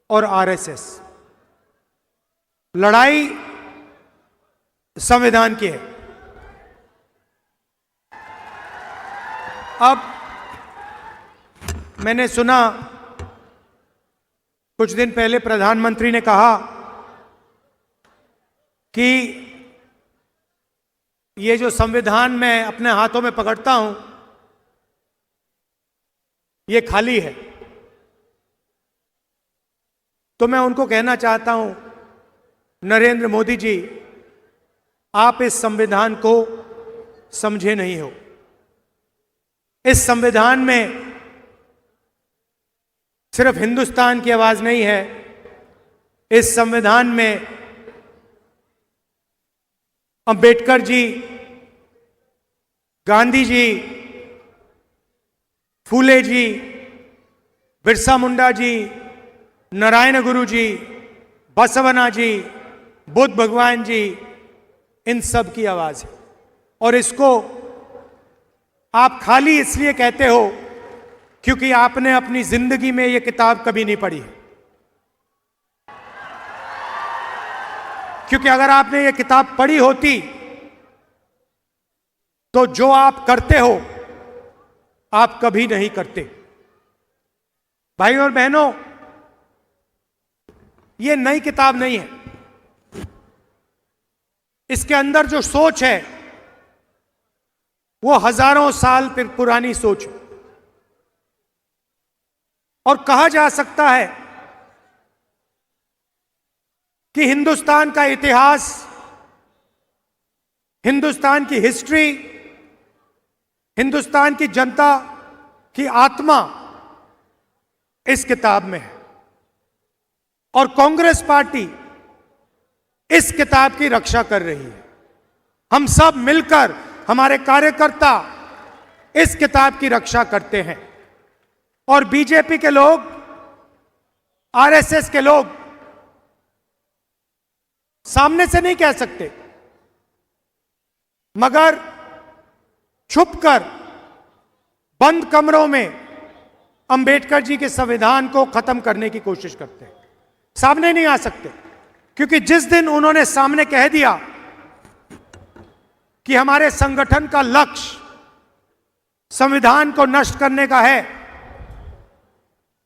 और आरएसएस। लड़ाई संविधान की है। अब मैंने सुना कुछ दिन पहले प्रधानमंत्री ने कहा कि ये जो संविधान मैं अपने हाथों में पकड़ता हूं ये खाली है। तो मैं उनको कहना चाहता हूं, नरेंद्र मोदी जी, आप इस संविधान को समझे नहीं हो। इस संविधान में सिर्फ हिंदुस्तान की आवाज नहीं है, इस संविधान में अंबेडकर जी, गांधी जी, फूले जी, बिरसा मुंडा जी, नारायण गुरु जी, बसवना जी, बुद्ध भगवान जी, इन सब की आवाज है। और इसको आप खाली इसलिए कहते हो क्योंकि आपने अपनी जिंदगी में यह किताब कभी नहीं पढ़ी है। क्योंकि अगर आपने ये किताब पढ़ी होती तो जो आप करते हो आप कभी नहीं करते। भाई और बहनों, ये नई किताब नहीं है। इसके अंदर जो सोच है वो हजारों साल फिर पुरानी सोच है। और कहा जा सकता है कि हिंदुस्तान का इतिहास, हिंदुस्तान की हिस्ट्री, हिंदुस्तान की जनता की आत्मा इस किताब में है। और कांग्रेस पार्टी इस किताब की रक्षा कर रही है। हम सब मिलकर, हमारे कार्यकर्ता इस किताब की रक्षा करते हैं। और बीजेपी के लोग, आरएसएस के लोग सामने से नहीं कह सकते, मगर छुपकर बंद कमरों में अंबेडकर जी के संविधान को खत्म करने की कोशिश करते हैं। सामने नहीं आ सकते, क्योंकि जिस दिन उन्होंने सामने कह दिया कि हमारे संगठन का लक्ष्य संविधान को नष्ट करने का है,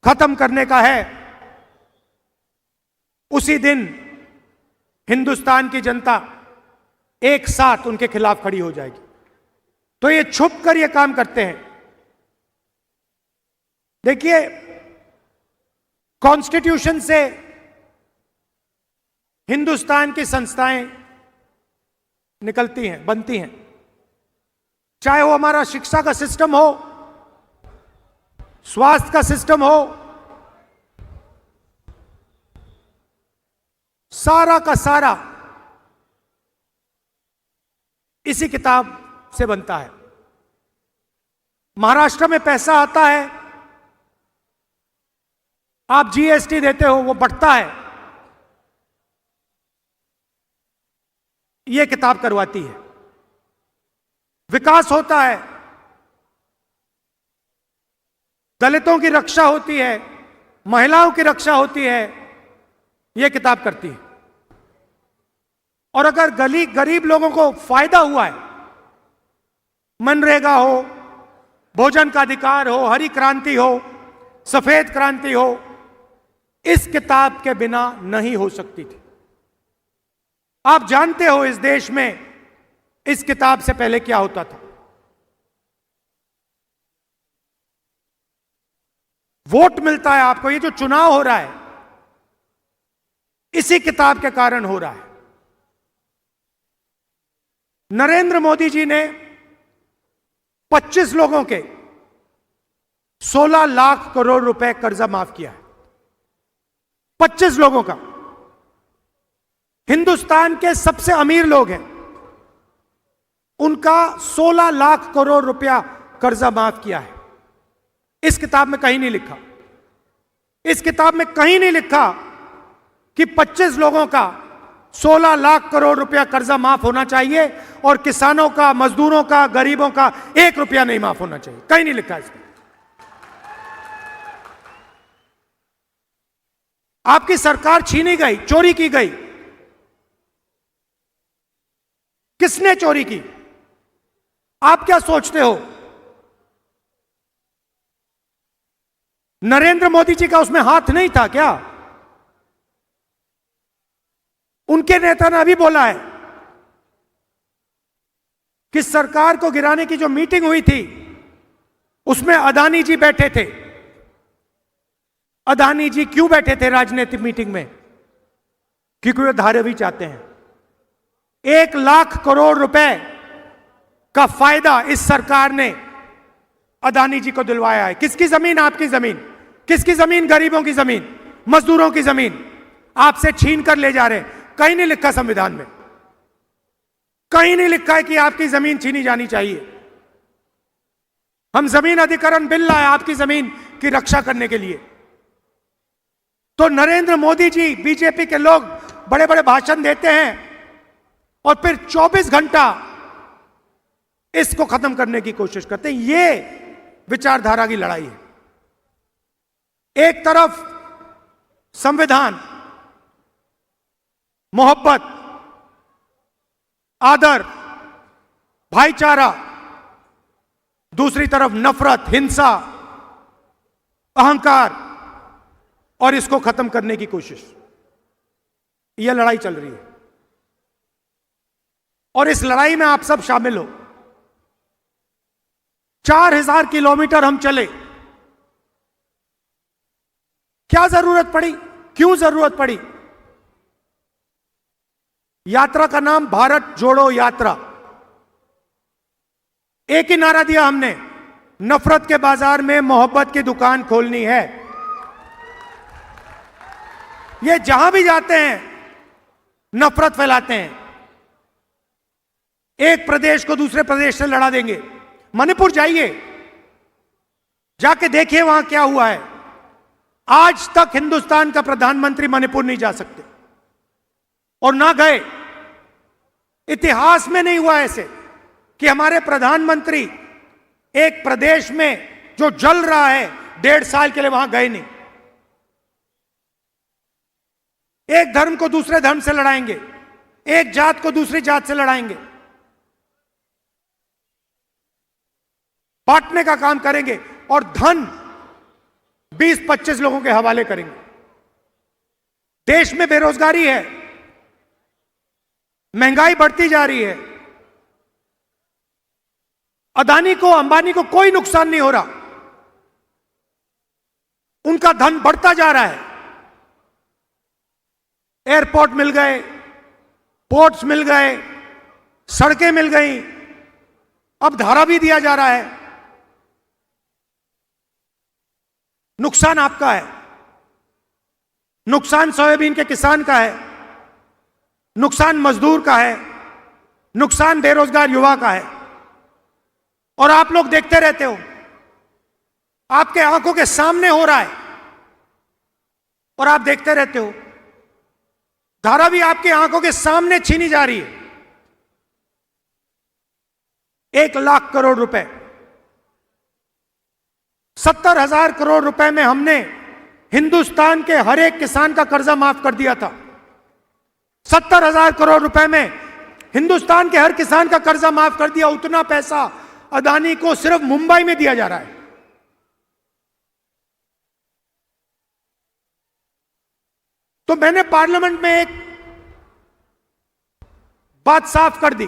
खत्म करने का है, उसी दिन हिंदुस्तान की जनता एक साथ उनके खिलाफ खड़ी हो जाएगी। तो ये छुप कर ये काम करते हैं। देखिए, कॉन्स्टिट्यूशन से हिंदुस्तान की संस्थाएं निकलती हैं, बनती हैं। चाहे वो हमारा शिक्षा का सिस्टम हो, स्वास्थ्य का सिस्टम हो, सारा का सारा इसी किताब से बनता है। महाराष्ट्र में पैसा आता है, आप जीएसटी देते हो, वो बढ़ता है, यह किताब करवाती है। विकास होता है, दलितों की रक्षा होती है, महिलाओं की रक्षा होती है, यह किताब करती है। और अगर गरीब लोगों को फायदा हुआ है, मनरेगा हो, भोजन का अधिकार हो, हरी क्रांति हो, सफेद क्रांति हो, इस किताब के बिना नहीं हो सकती थी। आप जानते हो इस देश में इस किताब से पहले क्या होता था। वोट मिलता है आपको, ये जो चुनाव हो रहा है इसी किताब के कारण हो रहा है। नरेंद्र मोदी जी ने 25 लोगों के 16 लाख करोड़ रुपए कर्जा माफ किया है। 25 लोगों का। हिंदुस्तान के सबसे अमीर लोग हैं, उनका 16 लाख करोड़ रुपया कर्जा माफ किया है। इस किताब में कहीं नहीं लिखा, इस किताब में कहीं नहीं लिखा कि 25 लोगों का 16 लाख करोड़ रुपया कर्जा माफ होना चाहिए और किसानों का, मजदूरों का, गरीबों का 1 रुपया नहीं माफ होना चाहिए। कहीं नहीं लिखा इसमें। आपकी सरकार छीनी गई, चोरी की गई। किसने चोरी की? आप क्या सोचते हो? नरेंद्र मोदी जी का उसमें हाथ नहीं था क्या? उनके नेता ने अभी बोला है कि सरकार को गिराने की जो मीटिंग हुई थी उसमें अदानी जी बैठे थे। अदानी जी क्यों बैठे थे राजनीतिक मीटिंग में? क्योंकि वे धारावी चाहते हैं। 1,00,000 करोड़ रुपए का फायदा इस सरकार ने अदानी जी को दिलवाया है। किसकी जमीन? आपकी जमीन। किसकी जमीन? गरीबों की जमीन, मजदूरों की जमीन आपसे छीन कर ले जा रहे हैं। कहीं नहीं लिखा संविधान में, कहीं नहीं लिखा है कि आपकी जमीन छीनी जानी चाहिए। हम जमीन अधिग्रहण बिल लाए आपकी जमीन की रक्षा करने के लिए। तो नरेंद्र मोदी जी, बीजेपी के लोग बड़े बड़े भाषण देते हैं और फिर 24 घंटा इसको खत्म करने की कोशिश करते हैं। ये विचारधारा की लड़ाई है। एक तरफ संविधान, मोहब्बत, आदर, भाईचारा, दूसरी तरफ नफरत, हिंसा, अहंकार और इसको खत्म करने की कोशिश। यह लड़ाई चल रही है और इस लड़ाई में आप सब शामिल हो। 4,000 किलोमीटर हम चले। क्या जरूरत पड़ी? क्यों जरूरत पड़ी? यात्रा का नाम भारत जोड़ो यात्रा। एक ही नारा दिया हमने, नफरत के बाजार में मोहब्बत की दुकान खोलनी है। ये जहां भी जाते हैं नफरत फैलाते हैं। एक प्रदेश को दूसरे प्रदेश से लड़ा देंगे। मणिपुर जाइए, जाके देखिए वहां क्या हुआ है। आज तक हिंदुस्तान का प्रधानमंत्री मणिपुर नहीं जा सकते और ना गए। इतिहास में नहीं हुआ ऐसे कि हमारे प्रधानमंत्री एक प्रदेश में जो जल रहा है 1.5 साल के लिए वहां गए नहीं। एक धर्म को दूसरे धर्म से लड़ाएंगे, एक जात को दूसरी जात से लड़ाएंगे, बांटने का काम करेंगे और धन 20-25 लोगों के हवाले करेंगे। देश में बेरोजगारी है, महंगाई बढ़ती जा रही है। अदानी को, अंबानी को कोई नुकसान नहीं हो रहा। उनका धन बढ़ता जा रहा है। एयरपोर्ट मिल गए, पोर्ट्स मिल गए, सड़कें मिल गई, अब धारा भी दिया जा रहा है। नुकसान आपका है। नुकसान सोयाबीन के किसान का है, नुकसान मजदूर का है, नुकसान बेरोजगार युवा का है। और आप लोग देखते रहते हो, आपके आंखों के सामने हो रहा है और आप देखते रहते हो। धारा भी आपकी आंखों के सामने छीनी जा रही है। 1,00,000 करोड़ रुपए, 70,000 करोड़ रुपए में हमने हिंदुस्तान के हर एक किसान का कर्जा माफ कर दिया था। 70,000 करोड़ रुपए में हिंदुस्तान के हर किसान का कर्जा माफ कर दिया। उतना पैसा अदानी को सिर्फ मुंबई में दिया जा रहा है। तो मैंने पार्लियामेंट में एक बात साफ कर दी।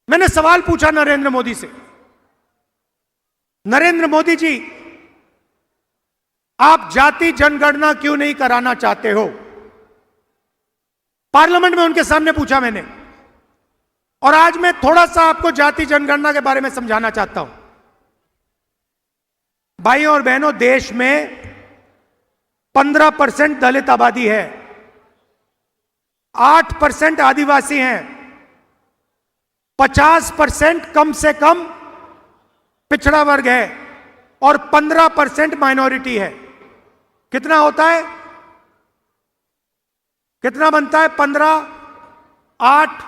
मैंने सवाल पूछा नरेंद्र मोदी से, नरेंद्र मोदी जी, आप जाति जनगणना क्यों नहीं कराना चाहते हो? पार्लियामेंट में उनके सामने पूछा मैंने। और आज मैं थोड़ा सा आपको जाति जनगणना के बारे में समझाना चाहता हूं। भाइयों और बहनों, देश में 15% दलित आबादी है, 8% आदिवासी हैं, 50% कम से कम पिछड़ा वर्ग है और 15% माइनॉरिटी है। कितना होता है? कितना बनता है? 15, 8,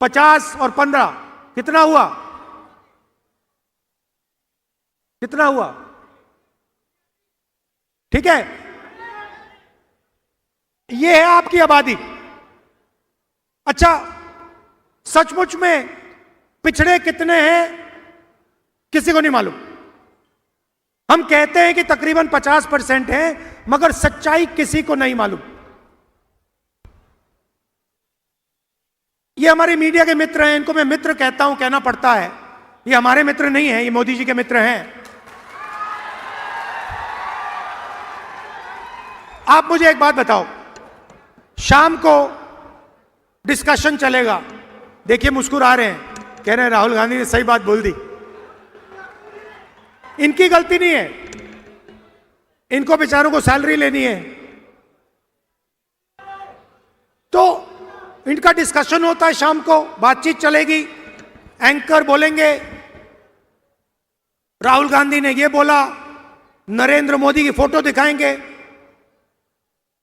50 और 15 कितना हुआ? कितना हुआ? ठीक है, ये है आपकी आबादी। अच्छा, सचमुच में पिछड़े कितने हैं किसी को नहीं मालूम। हम कहते हैं कि तकरीबन 50% है, मगर सच्चाई किसी को नहीं मालूम। ये हमारे मीडिया के मित्र हैं, इनको मैं मित्र कहता हूं, कहना पड़ता है। ये हमारे मित्र नहीं हैं, ये मोदी जी के मित्र हैं। आप मुझे एक बात बताओ, शाम को डिस्कशन चलेगा, देखिए मुस्कुरा रहे हैं, कह रहे हैं राहुल गांधी ने सही बात बोल दी। इनकी गलती नहीं है, इनको बेचारों को सैलरी लेनी है, तो इनका डिस्कशन होता है शाम को, बातचीत चलेगी, एंकर बोलेंगे राहुल गांधी ने ये बोला, नरेंद्र मोदी की फोटो दिखाएंगे।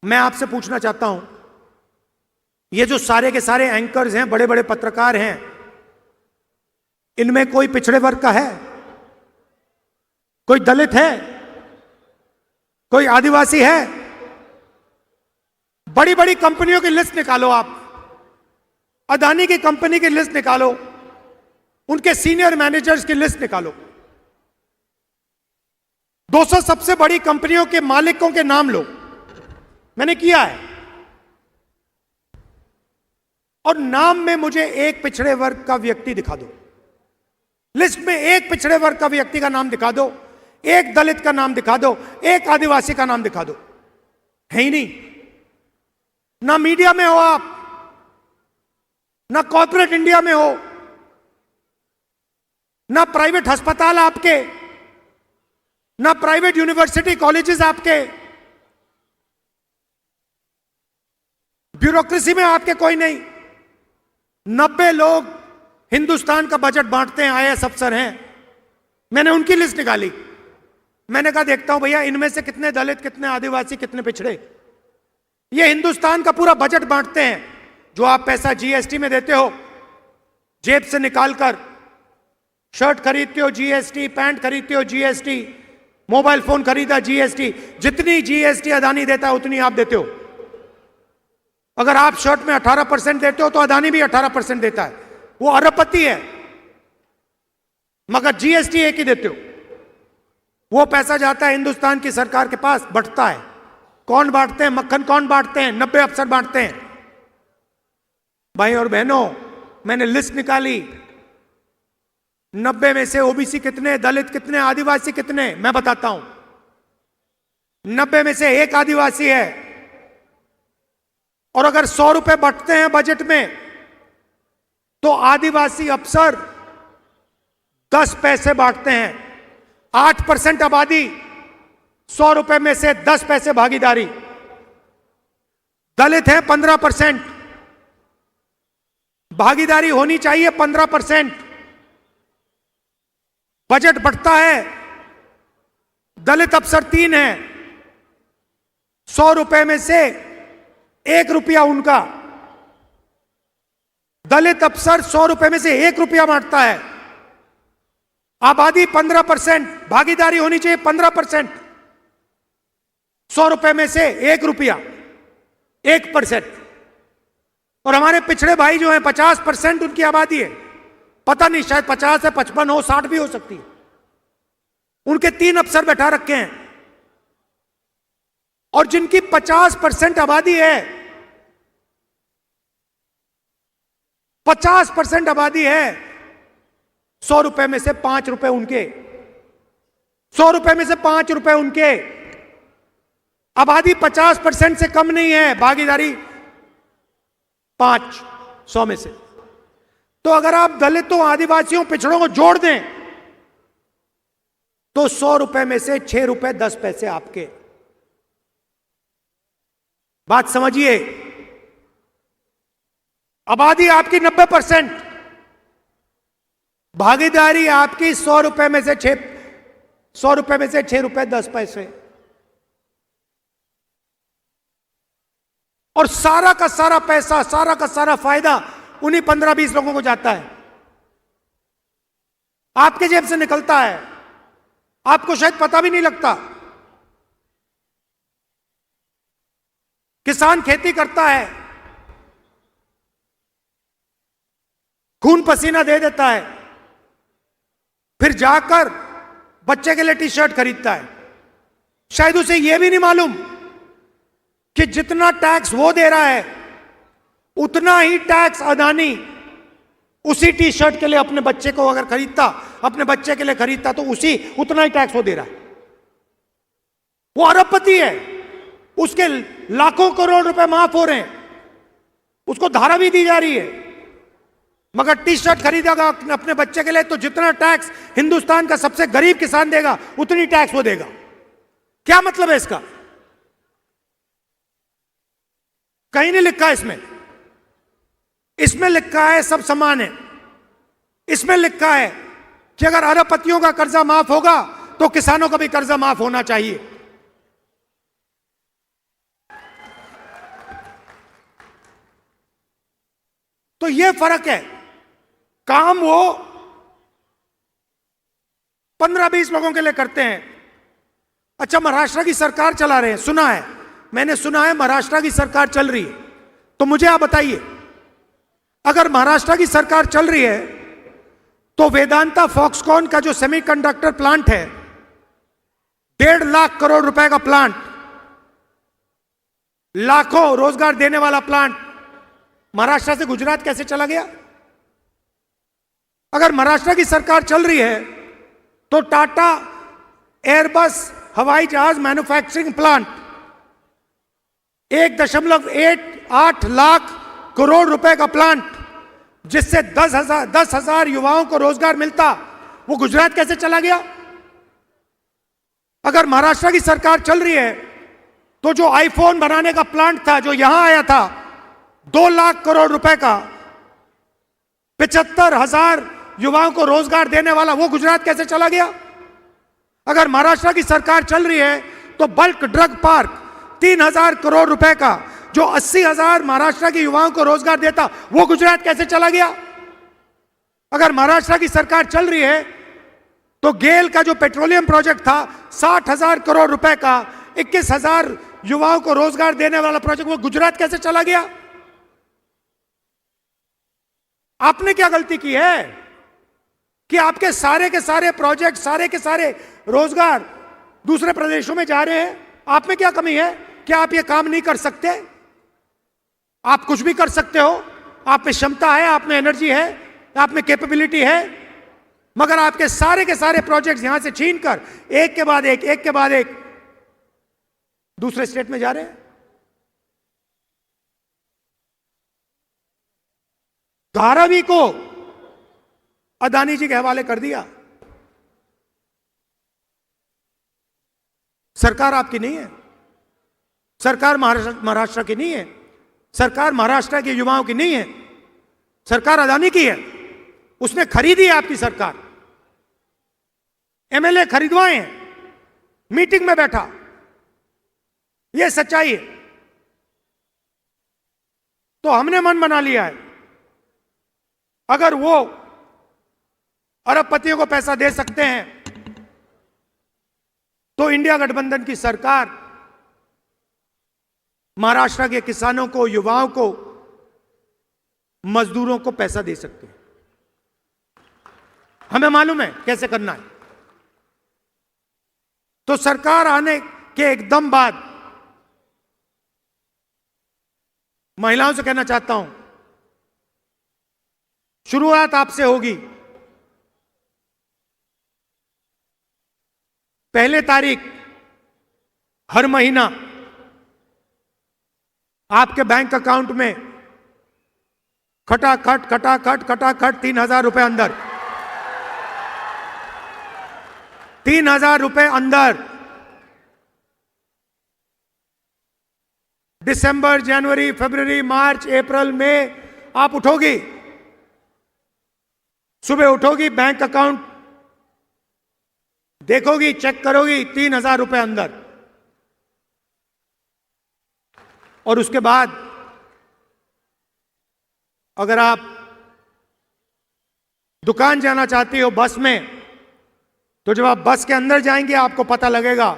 मैं आपसे पूछना चाहता हूं, ये जो सारे के सारे एंकर्स हैं, बड़े बड़े पत्रकार हैं, इनमें कोई पिछड़े वर्ग का है? कोई दलित है? कोई आदिवासी है? बड़ी बड़ी कंपनियों की लिस्ट निकालो आप, अदानी की कंपनी की लिस्ट निकालो, उनके सीनियर मैनेजर्स की लिस्ट निकालो, 200 सबसे बड़ी कंपनियों के मालिकों के नाम लो। मैंने किया है, और नाम में मुझे एक पिछड़े वर्ग का व्यक्ति दिखा दो, लिस्ट में एक पिछड़े वर्ग का व्यक्ति का नाम दिखा दो, एक दलित का नाम दिखा दो, एक आदिवासी का नाम दिखा दो। है ही नहीं। ना मीडिया में हो आप, ना कॉर्पोरेट इंडिया में हो, ना प्राइवेट अस्पताल आपके, ना प्राइवेट यूनिवर्सिटी कॉलेजेस आपके, ब्यूरोक्रेसी में आपके कोई नहीं। 90 लोग हिंदुस्तान का बजट बांटते हैं, आईएएस अफसर हैं। मैंने उनकी लिस्ट निकाली, मैंने कहा देखता हूं भैया इनमें से कितने दलित, कितने आदिवासी, कितने पिछड़े। ये हिंदुस्तान का पूरा बजट बांटते हैं। जो आप पैसा जीएसटी में देते हो, जेब से निकालकर, शर्ट खरीदते हो जीएसटी, पैंट खरीदते हो जीएसटी, मोबाइल फोन खरीदा जीएसटी, जितनी जीएसटी अदानी देता है उतनी आप देते हो। अगर आप शर्ट में 18% देते हो तो अदानी भी 18% देता है, वो अरबपति है, मगर जीएसटी एक ही देते हो। वो पैसा जाता है हिंदुस्तान की सरकार के पास, बंटता है। कौन बांटते हैं? मक्खन कौन बांटते हैं? 90 अफसर बांटते हैं। भाई और बहनों, मैंने लिस्ट निकाली, 90 में से ओबीसी कितने, दलित कितने, आदिवासी कितने, मैं बताता हूं। 90 में से एक आदिवासी है, और अगर 100 रुपए बंटते हैं बजट में, तो आदिवासी अफसर 10 पैसे बांटते हैं। 8% आबादी, 100 रुपए में से 10 पैसे भागीदारी। दलित है 15%, भागीदारी होनी चाहिए 15%। बजट बढ़ता है, दलित अफसर 3 है, 100 रुपए में से 1 रुपया उनका। दलित अफसर 100 रुपए में से 1 रुपया बांटता है। आबादी 15%, भागीदारी होनी चाहिए 15%। 100 रुपए में से 1 रुपया, 1%। और हमारे पिछड़े भाई जो हैं 50% उनकी आबादी है, पता नहीं शायद 50 है, 55 हो, 60 भी हो सकती है। उनके 3 अफसर बैठा रखे हैं। और जिनकी 50% आबादी है, 50% आबादी है, 100 रुपए में से 5 रुपए उनके, 100 रुपए में से 5 रुपए उनके। आबादी 50% से कम नहीं है, भागीदारी 5 100 में से। तो अगर आप दलितों, आदिवासियों, पिछड़ों को जोड़ दें तो 100 रुपए में से 6 रुपए 10 पैसे आपके। बात समझिए। आबादी आपकी 90%, भागीदारी आपकी 100 रुपए में से 6 रुपए 10 पैसे। और सारा का सारा पैसा, सारा का सारा फायदा उन्हीं 15-20 लोगों को जाता है, आपके जेब से निकलता है। आपको शायद पता भी नहीं लगता। किसान खेती करता है, खून पसीना दे देता है, फिर जाकर बच्चे के लिए टी शर्ट खरीदता है। शायद उसे यह भी नहीं मालूम कि जितना टैक्स वो दे रहा है उतना ही टैक्स अदानी उसी टी शर्ट के लिए अपने बच्चे को अगर खरीदता, अपने बच्चे के लिए खरीदता, तो उतना ही टैक्स वो दे रहा है। वो अरबपति है, उसके लाखों करोड़ रुपए माफ हो रहे हैं, उसको धारा भी दी जा रही है, मगर टी शर्ट खरीदेगा अपने बच्चे के लिए तो जितना टैक्स हिंदुस्तान का सबसे गरीब किसान देगा उतनी टैक्स वो देगा। क्या मतलब है इसका? कहीं नहीं लिखा इसमें। इसमें लिखा है सब समान है। इसमें लिखा है कि अगर अरबपतियों का कर्जा माफ होगा तो किसानों का भी कर्जा माफ होना चाहिए। तो यह फर्क है। काम वो 15-20 लोगों के लिए करते हैं। अच्छा, महाराष्ट्र की सरकार चला रहे हैं, सुना है, मैंने सुना है महाराष्ट्र की सरकार चल रही है। तो मुझे आप बताइए, अगर महाराष्ट्र की सरकार चल रही है तो वेदांता फॉक्सकॉन का जो सेमीकंडक्टर प्लांट है, 1.5 लाख करोड़ रुपए का प्लांट, लाखों रोजगार देने वाला प्लांट, महाराष्ट्र से गुजरात कैसे चला गया? अगर महाराष्ट्र की सरकार चल रही है तो टाटा एयरबस हवाई जहाज मैन्युफैक्चरिंग प्लांट 1.8 लाख करोड़ रुपए का प्लांट, जिससे 10,000 युवाओं को रोजगार मिलता, वो गुजरात कैसे चला गया? अगर महाराष्ट्र की सरकार चल रही है तो जो आईफोन बनाने का प्लांट था जो यहां आया था 2 लाख करोड़ रुपए का, 75,000 युवाओं को रोजगार देने वाला, वो गुजरात कैसे चला गया? अगर महाराष्ट्र की सरकार चल रही है तो बल्क ड्रग पार्क 3,000 करोड़ रुपए का, जो 80,000 महाराष्ट्र के युवाओं को रोजगार देता, वो गुजरात कैसे चला गया? अगर महाराष्ट्र की सरकार चल रही है तो गेल का जो पेट्रोलियम प्रोजेक्ट था 60,000 करोड़ रुपए का, 21,000 युवाओं को रोजगार देने वाला प्रोजेक्ट, वो गुजरात कैसे चला गया? आपने क्या गलती की है कि आपके सारे के सारे प्रोजेक्ट, सारे के सारे रोजगार दूसरे प्रदेशों में जा रहे हैं? आप में क्या कमी है? क्या आप ये काम नहीं कर सकते? आप कुछ भी कर सकते हो, आप में क्षमता है, आप में एनर्जी है, आप में कैपेबिलिटी है, मगर आपके सारे के सारे प्रोजेक्ट्स यहां से छीनकर एक के बाद एक दूसरे स्टेट में जा रहे हैं। धारावी को अदानी जी के हवाले कर दिया। सरकार आपकी नहीं है, सरकार महाराष्ट्र की नहीं है, सरकार महाराष्ट्र के युवाओं की नहीं है, सरकार अदानी की है। उसने खरीदी है आपकी सरकार, एमएलए खरीदवाए हैं, मीटिंग में बैठा, यह सच्चाई है। तो हमने मन बना लिया है, अगर वो अरबपतियों को पैसा दे सकते हैं तो इंडिया गठबंधन की सरकार महाराष्ट्र के किसानों को, युवाओं को, मजदूरों को पैसा दे सकते हैं। हमें मालूम है कैसे करना है। तो सरकार आने के एकदम बाद महिलाओं से कहना चाहता हूं, शुरुआत आपसे होगी। 1 तारीख हर महीना आपके बैंक अकाउंट में खटाखट 3,000 रुपए अंदर, 3,000 रुपए अंदर। दिसंबर, जनवरी, फरवरी, मार्च, अप्रैल में आप उठोगी, सुबह उठोगी, बैंक अकाउंट देखोगी, चेक करोगी, 3,000 रुपए अंदर। और उसके बाद अगर आप दुकान जाना चाहती हो बस में, तो जब आप बस के अंदर जाएंगे आपको पता लगेगा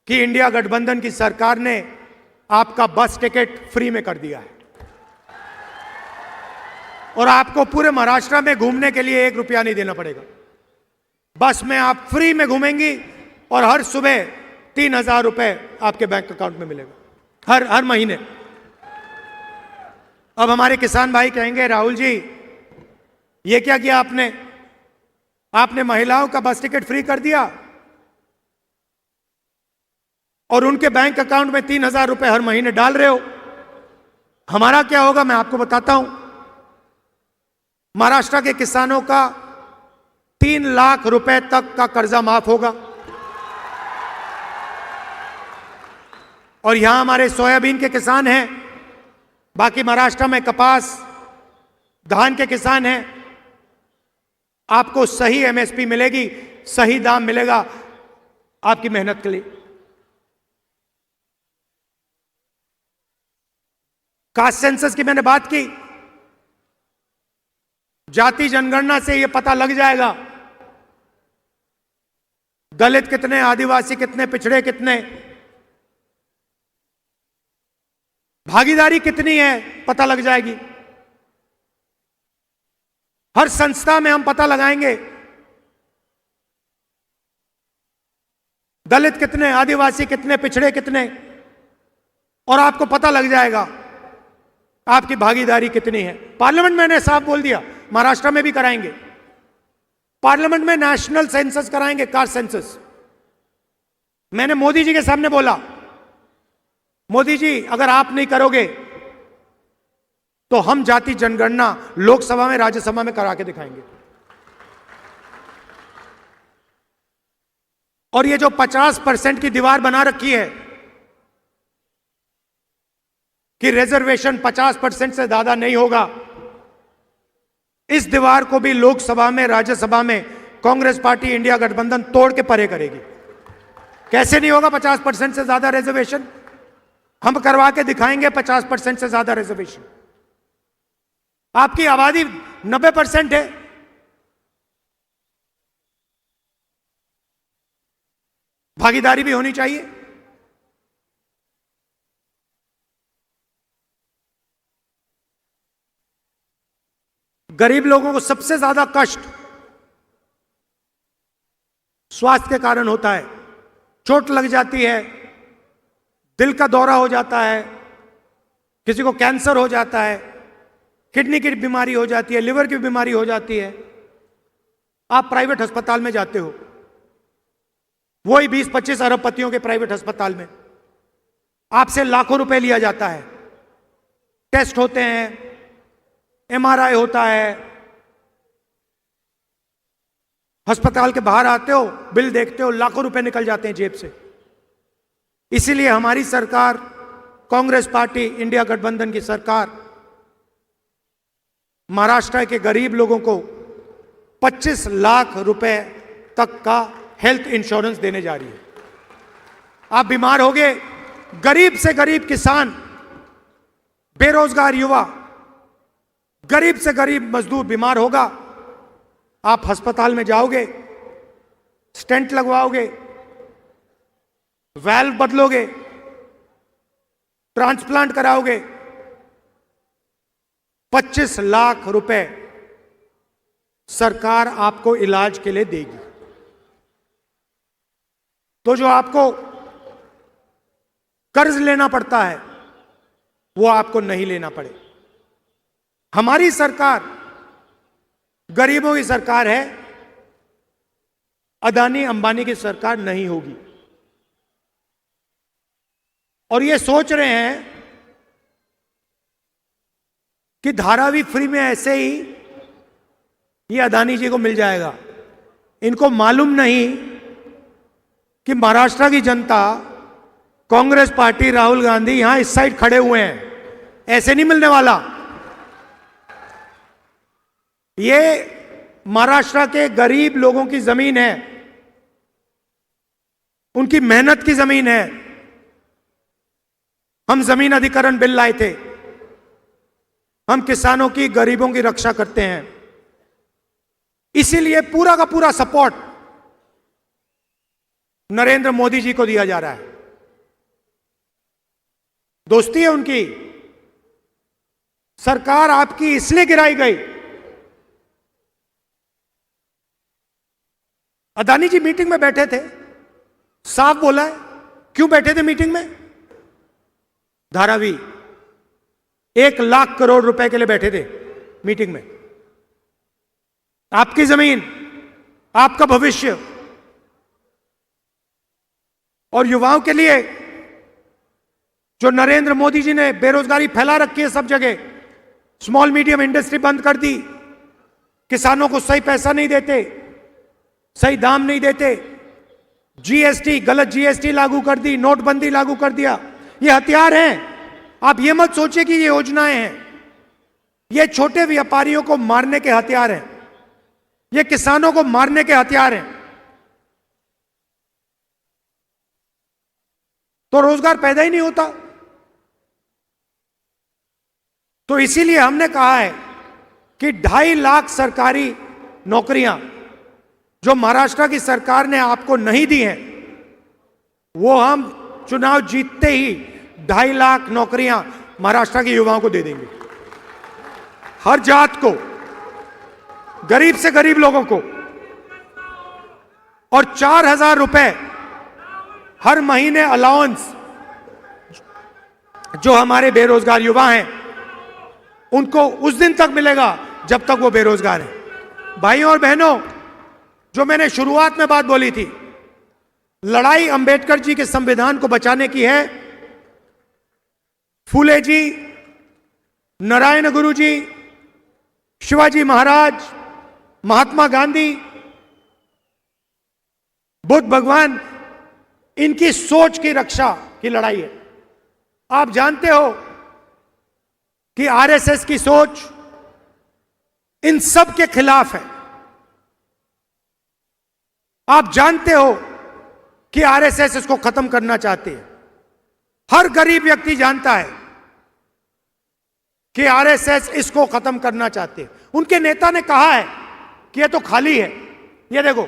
कि इंडिया गठबंधन की सरकार ने आपका बस टिकट फ्री में कर दिया है और आपको पूरे महाराष्ट्र में घूमने के लिए 1 रुपया नहीं देना पड़ेगा। बस में आप फ्री में घूमेंगी और हर सुबह 3,000 रुपए आपके बैंक अकाउंट में मिलेगा हर महीने। अब हमारे किसान भाई कहेंगे, राहुल जी ये क्या किया आपने महिलाओं का बस टिकट फ्री कर दिया और उनके बैंक अकाउंट में 3,000 रुपए हर महीने डाल रहे हो। हमारा क्या होगा मैं आपको बताता हूं। महाराष्ट्र के किसानों का 3 लाख रुपए तक का कर्जा माफ होगा और यहां हमारे सोयाबीन के किसान हैं, बाकी महाराष्ट्र में कपास धान के किसान हैं। आपको सही एमएसपी मिलेगी, सही दाम मिलेगा आपकी मेहनत के लिए। कास्ट सेंसस की मैंने बात की, जाति जनगणना से यह पता लग जाएगा दलित कितने, आदिवासी कितने, पिछड़े कितने, भागीदारी कितनी है पता लग जाएगी। हर संस्था में हम पता लगाएंगे दलित कितने, आदिवासी कितने, पिछड़े कितने, और आपको पता लग जाएगा आपकी भागीदारी कितनी है। पार्लियामेंट में मैंने साफ बोल दिया, महाराष्ट्र में भी कराएंगे। पार्लियामेंट में नेशनल सेंसस कराएंगे, कास्ट सेंसस। मैंने मोदी जी के सामने बोला, मोदी जी अगर आप नहीं करोगे तो हम जाति जनगणना लोकसभा में, राज्यसभा में करा के दिखाएंगे। और ये जो 50% की दीवार बना रखी है कि रिजर्वेशन 50% से ज्यादा नहीं होगा, इस दीवार को भी लोकसभा में, राज्यसभा में कांग्रेस पार्टी इंडिया गठबंधन तोड़ के परे करेगी। कैसे नहीं होगा 50% से ज्यादा रिजर्वेशन? हम करवा के दिखाएंगे 50% से ज्यादा रिजर्वेशन। आपकी आबादी 90% है, भागीदारी भी होनी चाहिए। गरीब लोगों को सबसे ज्यादा कष्ट स्वास्थ्य के कारण होता है। चोट लग जाती है, दिल का दौरा हो जाता है, किसी को कैंसर हो जाता है, किडनी की बीमारी हो जाती है, लिवर की बीमारी हो जाती है। आप प्राइवेट अस्पताल में जाते हो, वही 20-25 अरबपतियों के प्राइवेट अस्पताल में आपसे लाखों रुपए लिया जाता है। टेस्ट होते हैं, एमआरआई होता है, अस्पताल के बाहर आते हो, बिल देखते हो, लाखों रुपए निकल जाते हैं जेब से। इसीलिए हमारी सरकार, कांग्रेस पार्टी इंडिया गठबंधन की सरकार, महाराष्ट्र के गरीब लोगों को 25 लाख रुपए तक का हेल्थ इंश्योरेंस देने जा रही है। आप बीमार होगे, गरीब से गरीब किसान, बेरोजगार युवा, गरीब से गरीब मजदूर बीमार होगा, आप अस्पताल में जाओगे, स्टेंट लगवाओगे, वाल्व बदलोगे, ट्रांसप्लांट कराओगे, 25 लाख रुपए सरकार आपको इलाज के लिए देगी। तो जो आपको कर्ज लेना पड़ता है वो आपको नहीं लेना पड़े। हमारी सरकार गरीबों की सरकार है, अदानी अंबानी की सरकार नहीं होगी। और ये सोच रहे हैं कि धारावी फ्री में ऐसे ही ये अदानी जी को मिल जाएगा। इनको मालूम नहीं कि महाराष्ट्र की जनता, कांग्रेस पार्टी, राहुल गांधी यहां इस साइड खड़े हुए हैं, ऐसे नहीं मिलने वाला। ये महाराष्ट्र के गरीब लोगों की जमीन है, उनकी मेहनत की जमीन है। हम जमीन अधिग्रहण बिल लाए थे, हम किसानों की, गरीबों की रक्षा करते हैं। इसीलिए पूरा का पूरा सपोर्ट नरेंद्र मोदी जी को दिया जा रहा है। दोस्ती है उनकी। सरकार आपकी इसलिए गिराई गई। अदानी जी मीटिंग में बैठे थे, साफ बोला है। क्यों बैठे थे मीटिंग में? धारावी 1 लाख करोड़ रुपए के लिए बैठे थे मीटिंग में। आपकी जमीन, आपका भविष्य और युवाओं के लिए जो नरेंद्र मोदी जी ने बेरोजगारी फैला रखी है सब जगह, स्मॉल मीडियम इंडस्ट्री बंद कर दी, किसानों को सही पैसा नहीं देते, सही दाम नहीं देते, जीएसटी, गलत जीएसटी लागू कर दी, नोटबंदी लागू कर दिया। ये हथियार हैं। आप ये मत सोचिए कि ये योजनाएं हैं। ये छोटे व्यापारियों को मारने के हथियार हैं, ये किसानों को मारने के हथियार हैं। तो रोजगार पैदा ही नहीं होता। तो इसीलिए हमने कहा है कि 2.5 लाख सरकारी नौकरियां जो महाराष्ट्र की सरकार ने आपको नहीं दी हैं, वो हम चुनाव जीतते ही 2.5 लाख नौकरियां महाराष्ट्र के युवाओं को दे देंगे। हर जात को, गरीब से गरीब लोगों को। और 4,000 रुपए हर महीने अलाउंस जो हमारे बेरोजगार युवा हैं उनको उस दिन तक मिलेगा जब तक वो बेरोजगार हैं। भाइयों और बहनों, जो मैंने शुरुआत में बात बोली थी, लड़ाई अंबेडकर जी के संविधान को बचाने की है। फूले जी, नारायण गुरु जी, शिवाजी महाराज, महात्मा गांधी, बुद्ध भगवान, इनकी सोच की रक्षा की लड़ाई है। आप जानते हो कि आरएसएस की सोच इन सब के खिलाफ है। आप जानते हो कि आरएसएस इसको खत्म करना चाहती है। हर गरीब व्यक्ति जानता है कि आरएसएस इसको खत्म करना चाहते हैं। उनके नेता ने कहा है कि ये तो खाली है, ये देखो,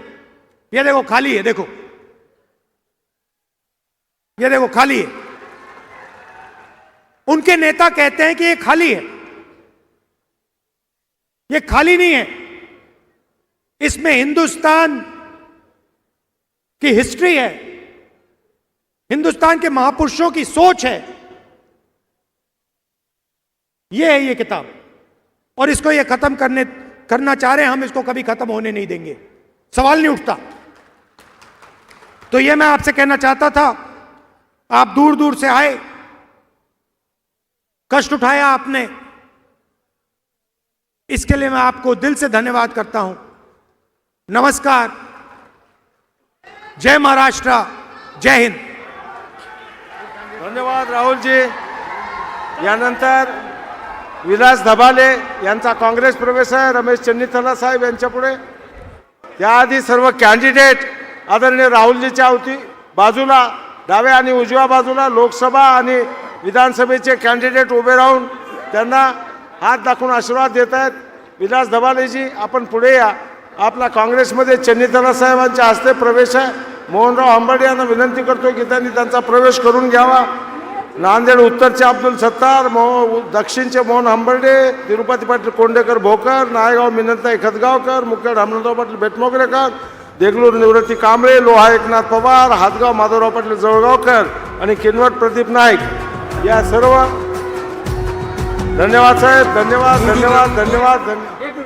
ये देखो खाली है, देखो, ये देखो खाली है। उनके नेता कहते हैं कि ये खाली है। ये खाली नहीं है, इसमें हिंदुस्तान की हिस्ट्री है, हिंदुस्तान के महापुरुषों की सोच है। ये है ये किताब, और इसको ये खत्म करना चाह रहे हैं। हम इसको कभी खत्म होने नहीं देंगे, सवाल नहीं उठता। तो ये मैं आपसे कहना चाहता था। आप दूर दूर से आए, कष्ट उठाया आपने, इसके लिए मैं आपको दिल से धन्यवाद करता हूं। नमस्कार, जय महाराष्ट्र, जय हिंद। धन्यवाद राहुलजी। यानंतर विलास धबाले यांचा काँग्रेस प्रवेश आहे। रमेश चन्नीथला साहेब यांच्या पुढे। त्याआधी सर्व कॅन्डिडेट आदरणीय राहुलजीच्या अवती बाजूला, डाव्या आणि उजव्या बाजूला लोकसभा आणि विधानसभेचे कॅन्डिडेट उभे राहून त्यांना हात दाखवून आशीर्वाद देत आहेत। विलास धबालेजी, आपण पुढे या। आपला काँग्रेसमध्ये चन्नीथला साहेबांच्या हस्ते प्रवेश आहे। मोहनराव हंबर्डे यांना विनंती करतो की त्यांनी त्यांचा प्रवेश करून घ्यावा। नांदेड उत्तरचे अब्दुल सत्तार, दक्षिणचे मोहन हंबर्डे, तिरुपती पाटील कोंडेकर भोकर, नायगाव मिनंताई खतगावकर, मुखेड हनुमंतराव पाटील बेटमोगरेकर, देगलूर निवृत्ती कांबळे, लोहा एकनाथ पवार, हातगाव माधवराव पाटील जवळगावकर आणि किनवट प्रदीप नाईक या सर्व। धन्यवाद साहेब, धन्यवाद धन्यवाद धन्यवाद धन्यवाद।